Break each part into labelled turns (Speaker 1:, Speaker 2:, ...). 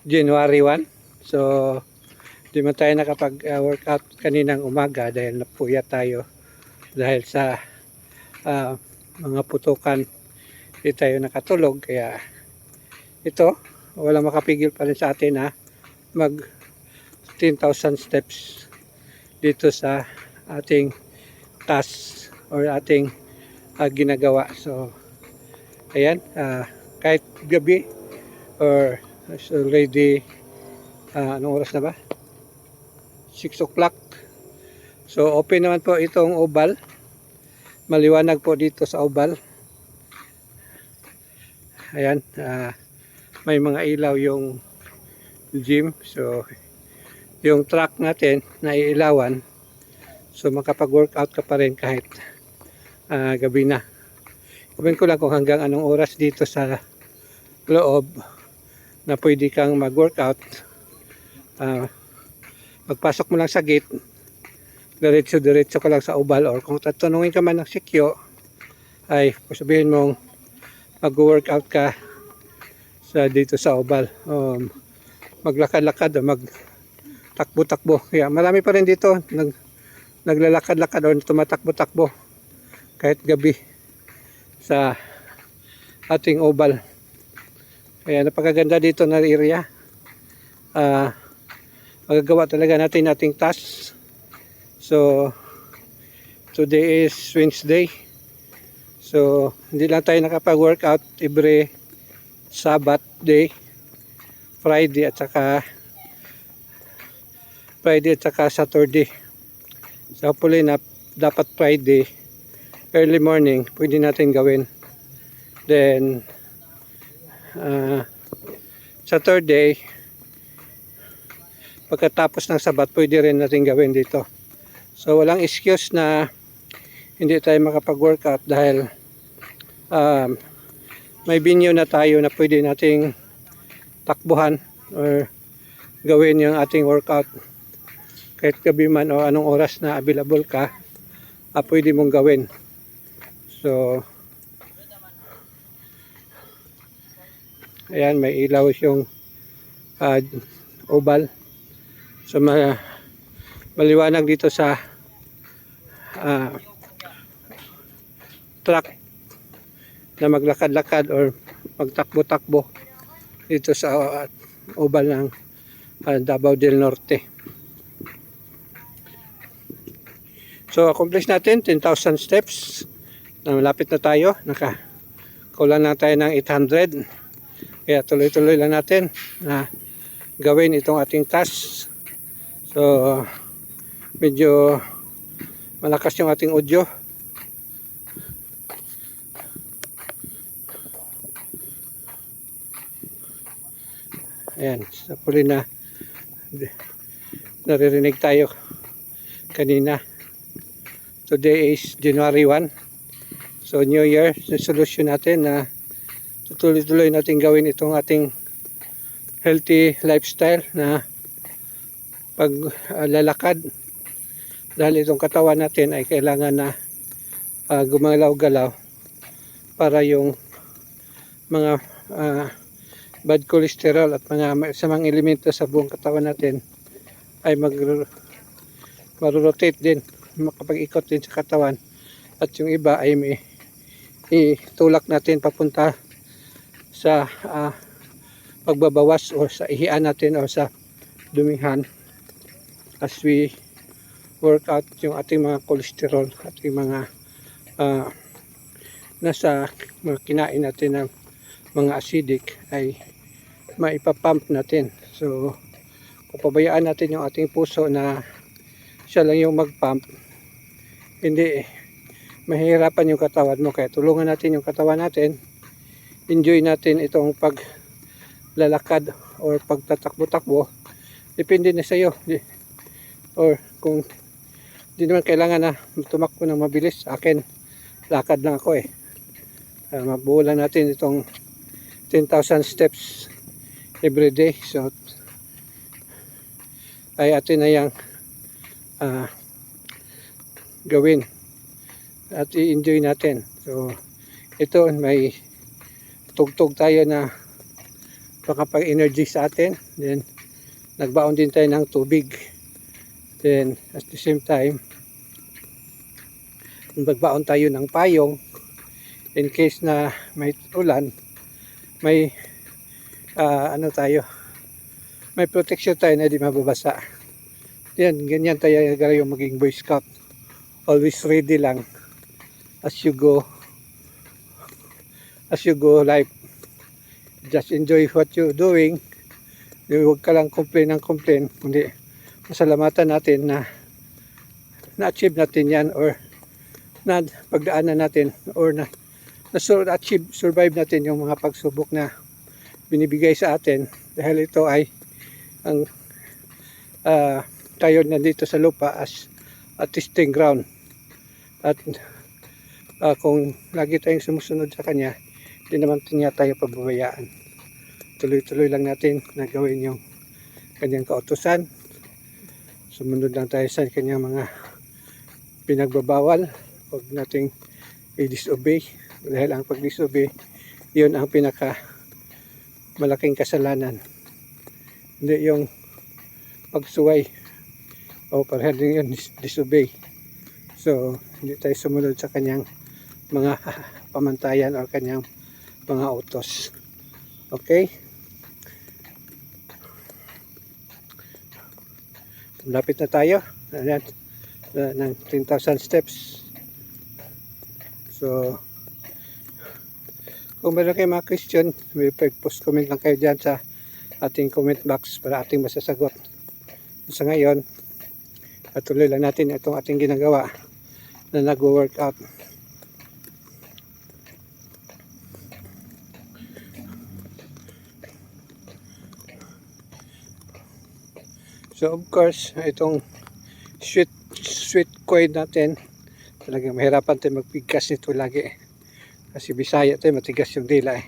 Speaker 1: January 1. So, di man tayo nakapag-workout kaninang umaga dahil napuyat tayo dahil sa mga putukan. Di tayo nakatulog. Kaya ito, walang makapigil pa rin sa atin na mag 10,000 steps dito sa ating task or ating ginagawa. So, ayan, kahit gabi or it's already anong oras na ba? 6 o'clock. So open naman po itong oval. Maliwanag po dito sa oval. Ayan, may mga ilaw yung gym. So yung track natin na iilawan. So makapag-workout ka pa rin kahit gabi na. Comment ko lang kung hanggang anong oras dito sa loob na pwede kang mag-workout. Pagpasok mo lang sa gate, diretso ka lang sa oval, or kung tatanungin ka man ng sikyo ay sabihin mong mag-workout ka dito sa oval, maglakad-lakad o magtakbo-takbo. Kaya marami pa rin dito naglalakad-lakad o tumatakbo-takbo kahit gabi sa ating oval. Kaya napakaganda dito na area. Magagawa talaga natin ating task. So today is Wednesday. So hindi lang tayo nakapag-workout every Sabbath day, Friday at saka Saturday. So hopefully na dapat Friday early morning pwede natin gawin. Then Saturday pagkatapos ng Sabat pwede rin natin gawin dito. So walang excuse na hindi tayo makapag-workout dahil may venue na tayo na pwede nating takbuhan or gawin yung ating workout kahit gabi man o anong oras na available ka, pwede mong gawin. So ayan, may ilaw yung oval. So maliwanag dito sa track na maglakad-lakad or magtakbo-takbo dito sa oval ng Davao del Norte. So accomplish natin 10,000 steps. Malapit na tayo, kulang na tayo ng 800. Kaya tuloy-tuloy lang natin na gawin itong ating task. So medyo malakas yung ating audio. Ayan, sa puli na naririnig tayo kanina. Today is January 1. So New Year resolution natin na tuloy-tuloy natin gawin itong ating healthy lifestyle na paglalakad, dahil itong katawan natin ay kailangan na gumalaw-galaw para yung mga bad cholesterol at mga masamang elemento sa buong katawan natin ay mag-rotate din, makapag-ikot din sa katawan, at yung iba ay may itulak natin papunta sa pagbabawas o sa ihian natin o sa dumihan as we work out yung ating mga cholesterol, ating mga nasa mga kinain natin ng mga acidic ay maipapump natin. So kung pabayaan natin yung ating puso na siya lang yung magpump, hindi mahihirapan yung katawan mo. Kaya tulungan natin yung katawan natin, enjoy natin itong paglalakad or pagtatakbo-takbo. Depende na sa iyo. Or kung di naman kailangan na tumakbo ng mabilis, akin lakad lang ako mabuo lang natin itong 10,000 steps every day. So ay atin na yung gawin at i-enjoy natin. So ito, may tugtog tayo na makapag-energy sa atin. Then nagbaon din tayo ng tubig. Then at the same time, magbaon tayo ng payong in case na may ulan, may ano tayo, may protection tayo na di mababasa. Yan, ganyan tayo yung maging Boy Scout. Always ready lang as you go life. Just enjoy what you're doing. Huwag ka lang complain ng complain, kundi masalamatan natin na na-achieve natin yan, or na pagdaanan natin, or na survive natin yung mga pagsubok na binibigay sa atin, dahil ito ay ang tayo nandito sa lupa as a testing ground. At kung lagi tayong sumusunod sa kanya, hindi naman niya tayo pababayaan. Tuloy-tuloy lang natin na gawin yung kanyang kautusan. Sumunod lang tayo sa kanyang mga pinagbabawal. Huwag nating i-disobey, dahil ang pag-disobey, yun ang pinaka malaking kasalanan. Hindi yung pagsuway, o parehas din yun, disobey. So hindi tayo sumunod sa kanyang mga pamantayan o kanyang mga utos. Okay? Lapit na tayo. Ayan, ng 10,000 steps. So kung meron kayo mga question, may post comment lang kayo dyan sa ating comment box para ating masasagot. Sa ngayon, patuloy lang natin itong ating ginagawa na nag-workout. So of course, itong sweet coin natin, talagang mahirapan tayo magpigkas nito lagi. Kasi Bisaya tayo, matigas yung dila eh.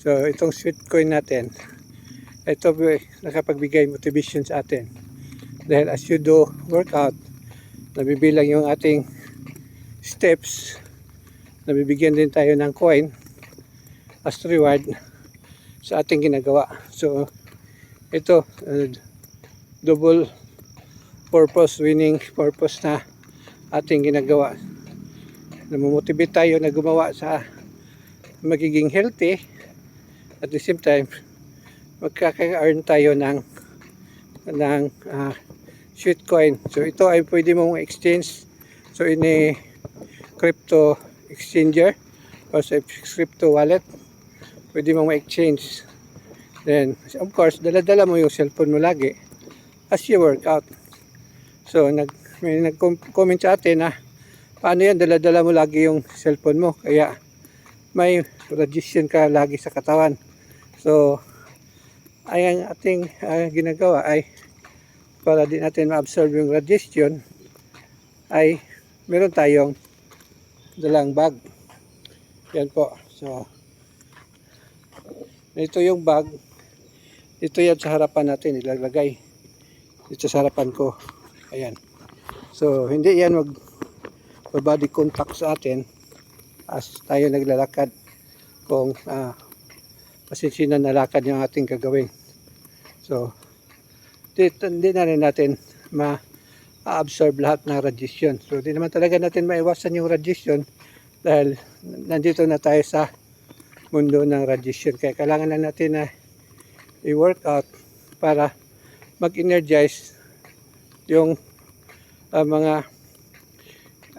Speaker 1: So itong sweet coin natin, ito nakapagbigay motivation sa atin. Dahil as you do workout, nabibilang yung ating steps, nabibigyan din tayo ng coin as reward sa ating ginagawa. So ito, double purpose, winning purpose na ating ginagawa. Namomotivate tayo na gumawa sa magiging healthy, at the same time magkaka-earn tayo ng sweet coin. So ito ay pwede mong exchange so in a crypto exchanger or sa crypto wallet, pwede mong ma-exchange. Then of course, dala-dala mo yung cellphone mo lagi as you work out. So may nag-comment sa atin na paano yan, dala-dala mo lagi yung cellphone mo, kaya may radiation ka lagi sa katawan. So ay ang ating ginagawa ay para din natin ma-absorb yung radiation, ay meron tayong dalang bag. Yan po. So ito yung bag, ito yan sa harapan natin ilalagay. Ito sa harapan ko. Ayan. So hindi yan body contact sa atin as tayo naglalakad, kung pasinsinan na lakad yung ating gagawin. So hindi na rin natin ma-absorb lahat ng radiation. So hindi naman talaga natin maiwasan yung radiation, dahil nandito na tayo sa mundo ng radiation. Kaya kailangan lang natin na i-workout para mag-energize yung mga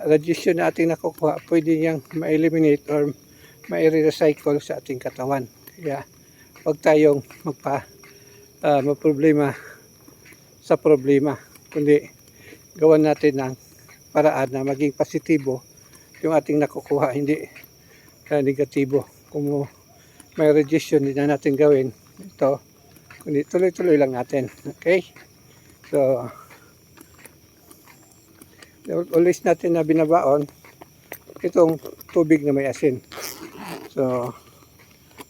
Speaker 1: radiation na ating nakukuha, pwede niyang ma-eliminate or ma-recycle sa ating katawan. Kaya huwag tayong maproblema sa problema, kundi gawan natin ng paraan na maging positibo yung ating nakukuha, hindi negatibo. Kung may radiation, hindi na natin gawin ito, kundi tuloy-tuloy lang natin. Okay? So always natin na binabaon itong tubig na may asin. So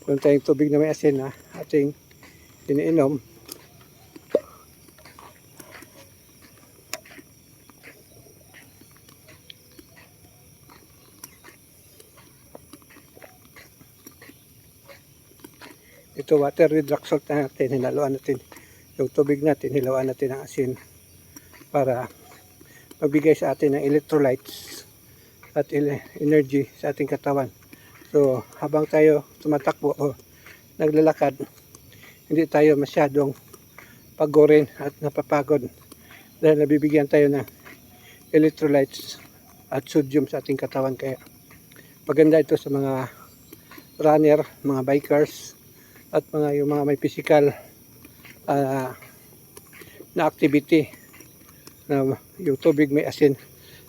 Speaker 1: kung tayong tubig na may asin na ating iniinom, ito water with rock salt na natin, hinaluan natin yung tubig natin, hilawan natin ng asin para magbigay sa atin ng electrolytes at energy sa ating katawan. So habang tayo tumatakbo o naglalakad, hindi tayo masyadong pagorin at napapagod dahil nabibigyan tayo ng electrolytes at sodium sa ating katawan. Kaya maganda ito sa mga runner, mga bikers at yung mga may physical na activity na yung tubig may asin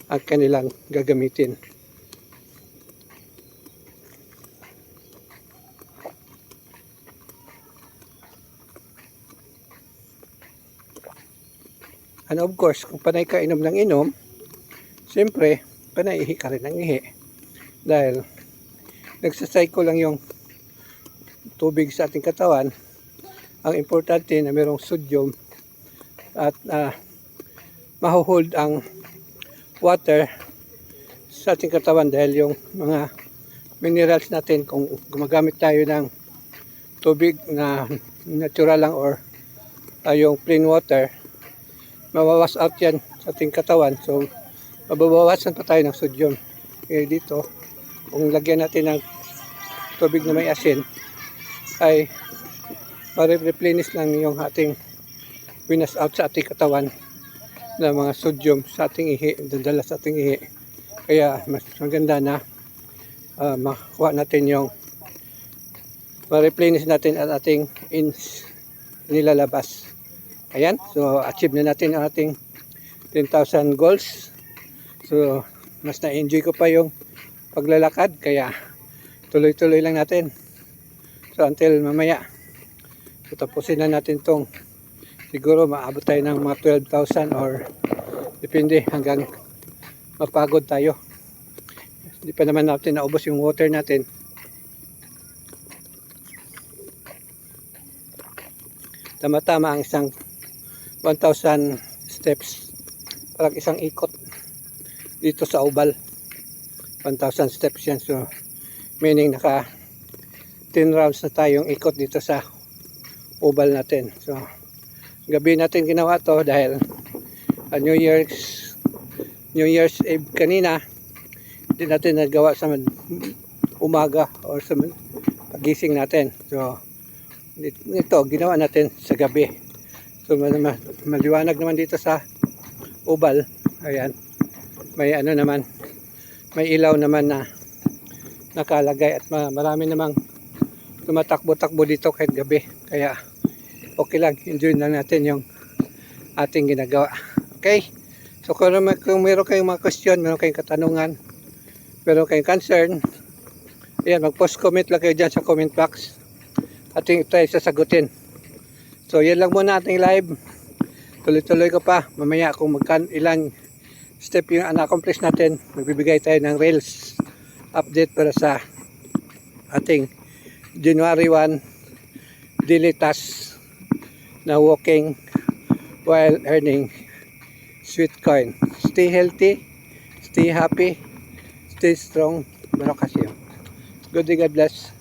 Speaker 1: ang kanilang gagamitin. And of course, kung panay ka inom ng inom, siyempre, panay ihi ka rin ng ihi. Dahil nagsacycle lang yung tubig sa ating katawan. Ang importante na mayroong sodium at mahuhold ang water sa ating katawan dahil yung mga minerals natin, kung gumagamit tayo ng tubig na natural lang or yung plain water, mawawas out yan sa ating katawan. So mababawasan pa tayo ng sodium. Kaya dito, kung lagyan natin ng tubig na may asin, ay marireplenish lang yung ating winas out sa ating katawan na mga sodium sa ating ihi, dadala sa ating ihi. Kaya mas maganda na makuha natin yung ma-replenish natin at ating nilalabas. Ayan, so achieve na natin ang ating 10,000 goals. So mas na-enjoy ko pa yung paglalakad, kaya tuloy-tuloy lang natin. So until mamaya, so, tapusin na natin tong, siguro maabot tayo ng mga 12,000 or depende hanggang mapagod tayo. Hindi pa naman natin naubos yung water natin. Tama-tama ang isang 1,000 steps, parang isang ikot dito sa oval. 1,000 steps yan, so meaning naka 10 rounds na tayong ikot dito sa oval natin. So gabi natin ginawa to dahil New Year's Eve kanina, hindi natin nagawa sa umaga or sa pagising natin. So ito ginawa natin sa gabi. So maliwanag naman dito sa oval. Ayan, may ano naman, may ilaw naman na nakalagay at marami namang tumatakbo-takbo dito kahit gabi. Kaya okay lang, enjoy lang natin yung ating ginagawa. Okay, so kung meron kayong mga question, meron kayong katanungan, meron kayong concern, ayan, mag-post comment lang kayo dyan sa comment box. Ating tayo sasagutin. So yan lang muna ating live. Tuloy-tuloy ko pa. Mamaya kung ilang step yung na-accomplish natin, magbibigay tayo ng Reels update para sa ating January 1 daily task na walking while earning sweet coin. Stay healthy, stay happy, stay strong. Good day, God bless.